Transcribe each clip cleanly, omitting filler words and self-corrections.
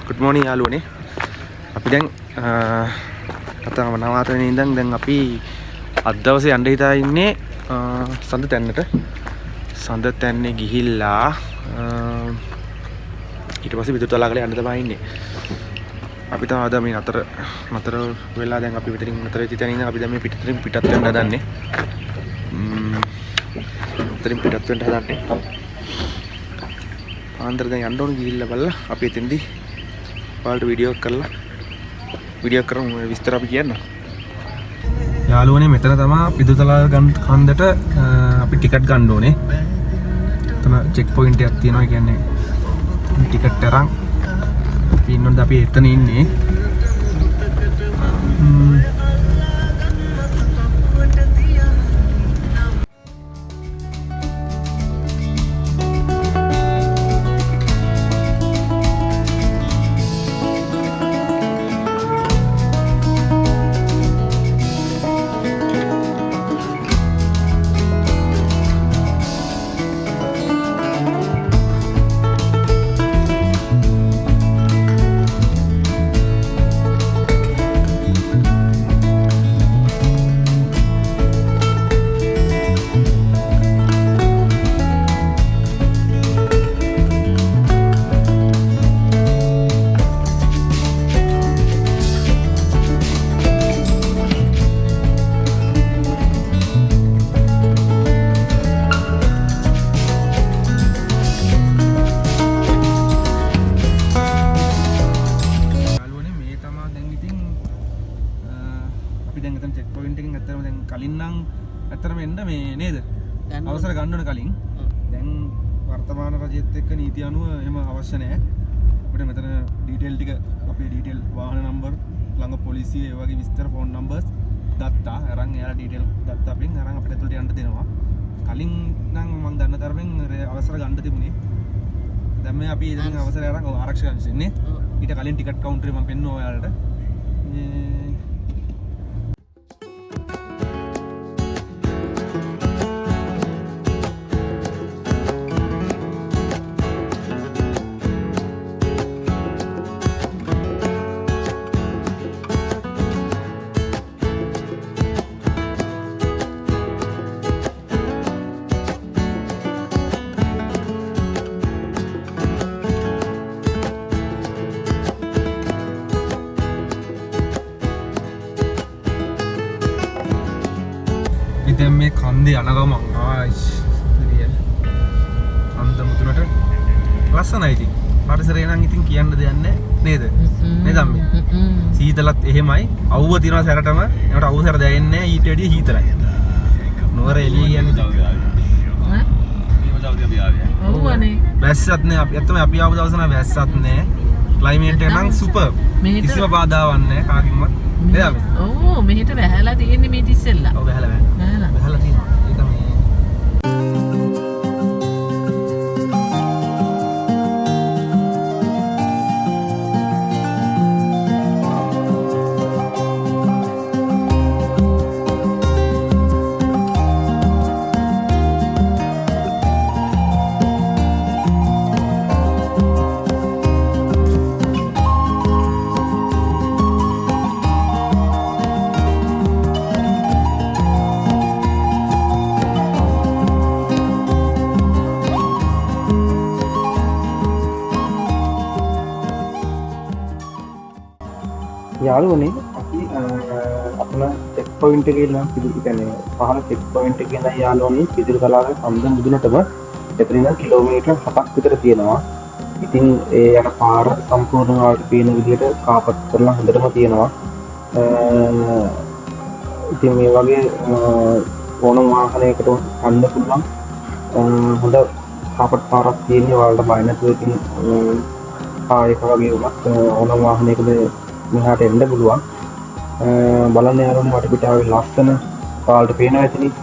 good morning යාළුවනේ. අපි දැන් අතම නවාතනේ ඉඳන් දැන් අපි අද දවසේ යන්න හිතා ඉන්නේ සඳ තැන්නට. සඳ තැන්නේ ගිහිල්ලා ඊට පස්සේ විදුතලාගල යන්න තමයි ඉන්නේ. අපි තමයි අද මේ නතර වෙලා දැන් අපි විතරින් නතර වෙච්ච තැනින් අපි දැන් මේ පිටත් වෙන්න හදන්නේ. විතරින් පිටත් වෙන්න හදන්නේ. ආන්දර දැන් යන්න ඕන ගිහිල්ලා බලලා අපි එතෙන්දී ඔයාලට වීඩියෝ කරමු විස්තර අපි කියන්න. යාළුවනේ මෙතන තමයි විදුතලා කන්දට අපි ටිකට් ගන්න ඕනේ. එතන චෙක් පොයින්ට් එකක් තියෙනවා. ඒ කියන්නේ ටිකට් අරන් අපි ඉන්නොත් අපි එතන ඉන්නේ. ඇත්තටම එන්න මේ නේද? අවසර ගන්න ඕන කලින්. දැන් වර්තමාන රජයේත් එක්ක නීති අනුව එහෙම අවශ්‍ය නැහැ. අපිට මෙතන ඩීටේල් ටික අපේ ඩීටේල් වාහන නම්බර් ළඟ පොලිසිය ඒ වගේ විස්තර ෆෝන් නම්බර්ස් දත්තා අරන් එයාලා ඩීටේල් දත්තා අපෙන් අරන් අපිට ඇතුළට යන්න දෙනවා. කලින් නම් මම දන්න තරමින් අවසර ගන්න තිබුණේ. දැන් මේ අපි ඉතින් අවසරය අරන් ආරක්ෂකයන්ස් ඉන්නේ. ඊට කලින් ටිකට් කවුන්ටරේ මම පෙන්නුවා ඔයාලට. දැන් මේ කන්දේ යන ගමන් කන්ද මුදුනට ලස්සනයි ඉතින්. පරිසරය නම් ඉතින් කියන්න දෙයක් නැහැ නේද? නේද අම්මේ? සීතලත් එහෙමයි. අවුව තියනවා සැරටම. ඒකට අවුව සැර දැනෙන්නේ නැහැ. ඊට වැඩිය හීතලයි. නුවර එළිය කියන්නේ ඔව්වනේ. වැස්සත් නෑ. අපි ඇත්තම අපි ආව දවස නම් වැස්සත් නෑ. ක්ලයිමේට් එක නම් සුපර්. කිසිම බාධාවක් නෑ කාගෙන්වත්. නේද අම්මේ? ඔව් මෙහෙට වැහැලා තියෙන්නේ මේ ඉතිස්සෙල්ලා. ඔව් වැහැලා තියෙනවා. ඒක මේ යාළුවනේ අපි අපන චෙක් පොයින්ට් එකේ ඉන්න කියන්නේ පහළ චෙක් පොයින්ට් එකේ ඉන්න යාළුවනේ පිදුරුතලාවේ සම්ද මුදුනටම එතන ඉඳන් කිලෝමීටර් 7ක් විතර තියෙනවා. ඉතින් ඒ යන පාර සම්පූර්ණව ආවට පේන විදිහට කාපට් කරලා හොඳටම තියෙනවා. ඉතින් මේ වගේ ඕනම වාහනයකට යන්න පුළුවන් හොඳ කාපට් පාරක් තියෙනවා. ඔයාලට බය නැතුව ඉතින් කායක වගේ වුණත් ඕනම වාහනයකද මෙහාට එන්න පුළුවන්. බලන්න යාළුවනේ වටපිටාවේ ලස්සන ඔයාලට පේනවා ඇතිනේ.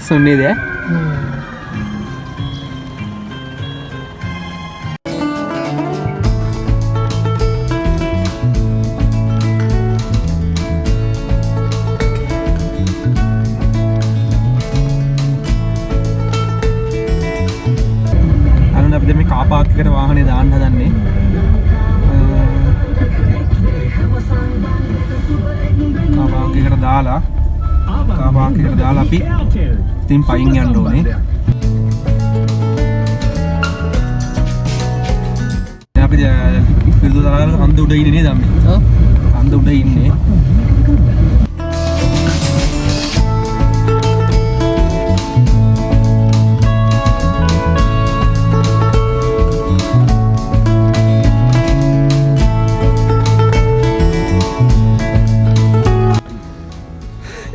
ලස්සන නේද ඈ? අපි මේ කාර් පාක් එකට වාහනේ දාන්න හදන්නේ. කාර් පාක් එකට දාලා අපි ඉතින් පයින් යන්න ඕනේ. දැන් අපි පිරිදු තරගල කන්ද උඩ ඉන්නේ නේද අපි? ඔව්. කන්ද උඩ ඉන්නේ.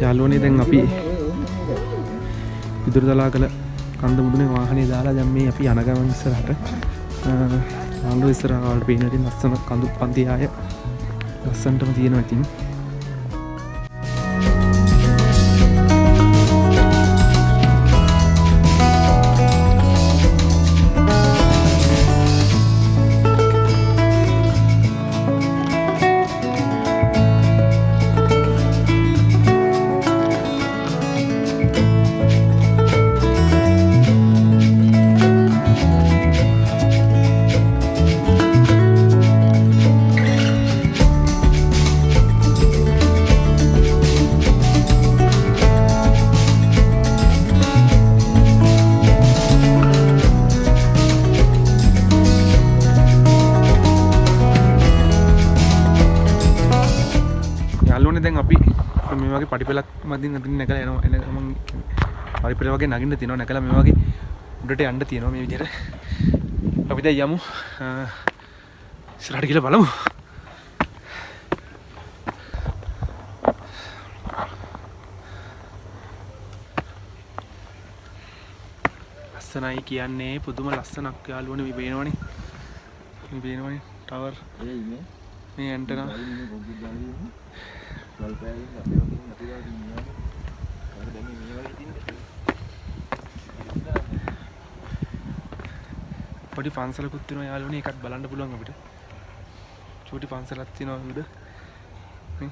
යාළුවනේ දැන් අපි විදුරු තලාකල කන්ද මුදුනේ වාහනේ දාලා දැන් මේ අපි යන ගමන් ඉස්සරහට ආණ්ඩුව ඉස්සරහට වලට පේන ඉතින් ලස්සන කඳු පන්ති ආය ලස්සනටම තියෙනවා ඉතින්. දැන් අපි මේ වගේ පඩිපෙලක් මැදින් අදින් නැගලා යනවා. එන මම පඩිපෙල වගේ නගින්න තියෙනවා. නැගලා මේ වගේ උඩට යන්න තියෙනවා මේ විදිහට. අපි දැන් යමු. ඉස්සරහට ගිහලා බලමු. ලස්සනයි කියන්නේ පුදුම ලස්සනක් යාළුවනේ මේ බේනවනේ. මේ බේනවනේ ටවර්. මේ ඇන්ටනා පොඩි පන්සලකුත් තියෙනවා යාළුවනේ. එකක් බලන්න පුළුවන් අපිට. චූටි පන්සලක් තියෙනවා උඩ. මේ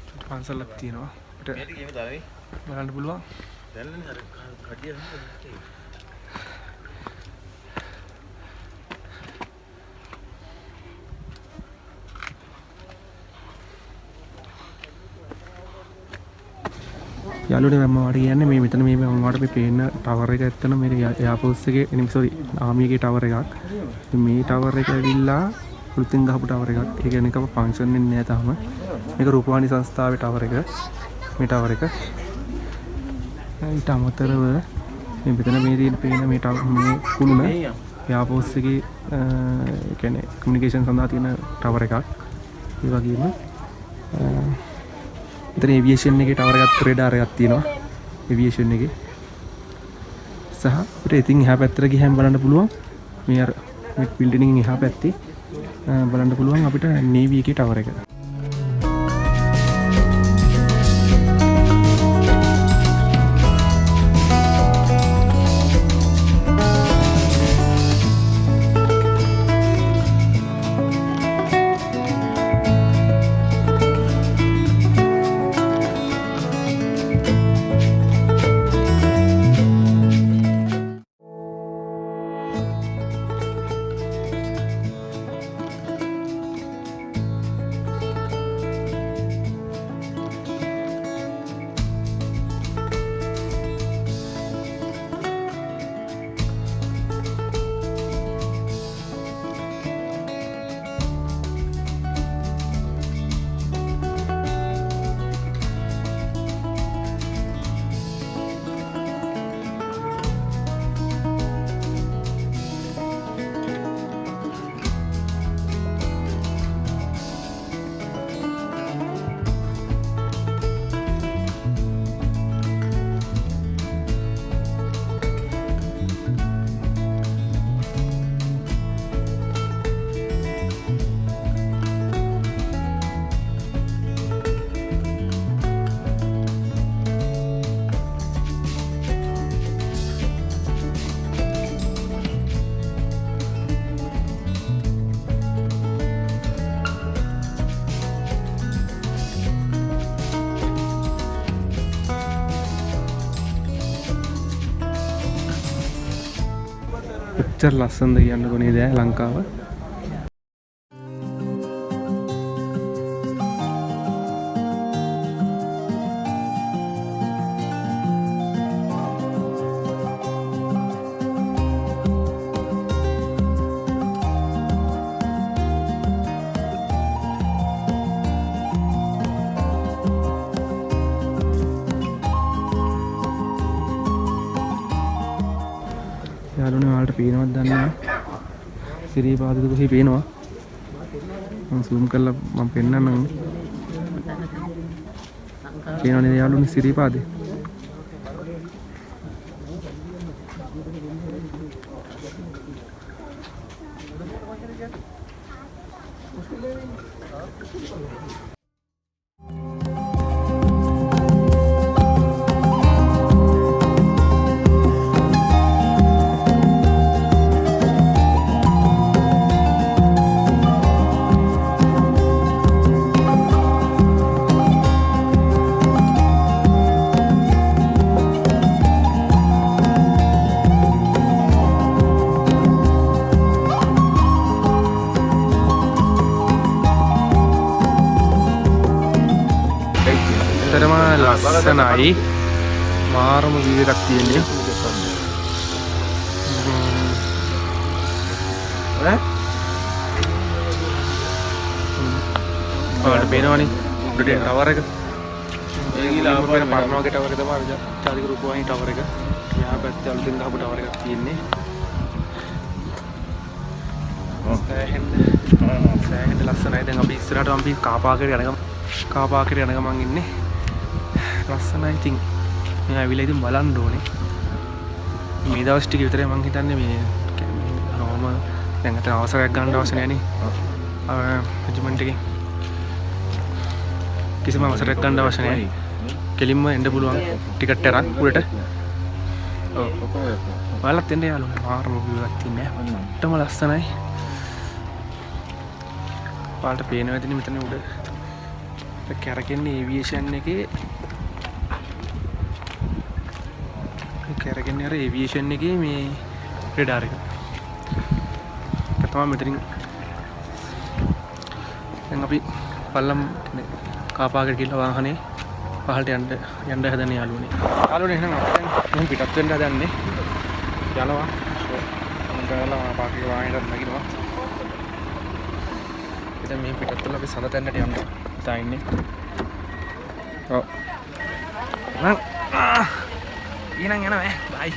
චූටි පන්සලක් තියෙනවා. අපිට බලන්න පුළුවන්. යාළුවනේ මම ඔයාලට කියන්නේ මේ මෙතන මේ මම ඔයාලට මේ පේන ටවර් එක ඇත්තන මේ එයාර්ෆෝස් එකේ සෝරි ආර්මි එකේ ටවර් එකක්. මේ ටවර් එක ඇවිල්ලා පුලිතින් ගහපු ටවර් එකක්. ඒ කියන්නේ කම ෆන්ක්ෂන් වෙන්නේ නැහැ තාම. මේක රූපවාහිනී සංස්ථාවේ ටවර් එක. මේ ටවර් එක. ඊට අමතරව මේ මෙතන මේ තියෙන පේන මේ කුළුණ එයාර්ෆෝස් එකේ කියන්නේ කමියුනිකේෂන් සඳහා තියෙන ටවර් එකක්. ඒ වගේම ඉතින් ඒවියේෂන් එකේ ටවර් එකක් රේඩාර් එකක් තියෙනවා. ඒවියේෂන් එකේ සහ අපිට ඉතින් එහා පැත්තට ගියහම බලන්න පුළුවන් මේ අර මේ බිල්ඩින් එකෙන් එහා පැත්තේ බලන්න පුළුවන් අපිට නේවි එකේ ටවර් එක. කොච්චර ලස්සනද කියන්නකො නේද ලංකාව. යාළුවනේ ඔයාලට පේනවද දන්නේ නැහැ. සිරිපාදද කොහේ පේනවා. මම zoom කරලා මම පෙන්නන්නම්. පේනවද යාළුවනේ සිරිපාදේ? ඇත්තටම ලස්සනයි. මාරම view එකක් තියෙන්නේ. ඔයාලට පේනවනේ උඩට ටවර් එක. ඒ ගිහලා අපේ පරණවගේ ටවර් එක තමයි ජාතික රූපවාහිනී ටවර් එක. මෙහා පැත්තේ අලුතෙන් ගහපු ටවර් එකක් තියෙන්නේ. සෑහෙන ලස්සනයි. දැන් අපි ඉස්සරහට අපි කාපාකේට යන ගමන් ඉන්නේ. ලස්සනයි. ඉතින් මම ඇවිල්ලා ඉතින් බලන්න ඕනේ. මේ දවස් ටික විතරයි මම හිතන්නේ මේ නෝම දැන් අතන අවසරයක් ගන්න අවශ්‍ය නැහැ නේ. රෙජිමන්ට් එකේ කිසිම අවසරයක් ගන්න අවශ්‍ය නැහැ. කෙලින්ම එන්න පුළුවන් ටිකට් එකක් උඩට. ඔව්. ඔයාලත් එන්න යාළුවනේ. මාරම view එකක් තියන්නේ. ඔට්ටම ලස්සනයි. ඔයාලට පේනවා ඇතිනේ මෙතන උඩ කැරකෙන්නේ ඒවියේෂන් එකේ කැරකෙන්නේ අර ඒවියේෂන් එකේ මේ රඩාර් එක. ඒක තමයි මෙතනින් දැන් අපි පල්ලම් කාපාකට ගිහලා වාහනේ පහළට යන්න හදන යාළුවනේ. යාළුවනේ එහෙනම් අපි දැන් පිටත් වෙන්න හදන්නේ. යනවා. මම ගාලා පාකේ වාහනේට නැගිනවා. ඉතින් මේ පිටත් වෙලා අපි සඳ තැන්නට යන්න තා ඉන්නේ. ඔව්. නම් ඊනම් යනවා බයි.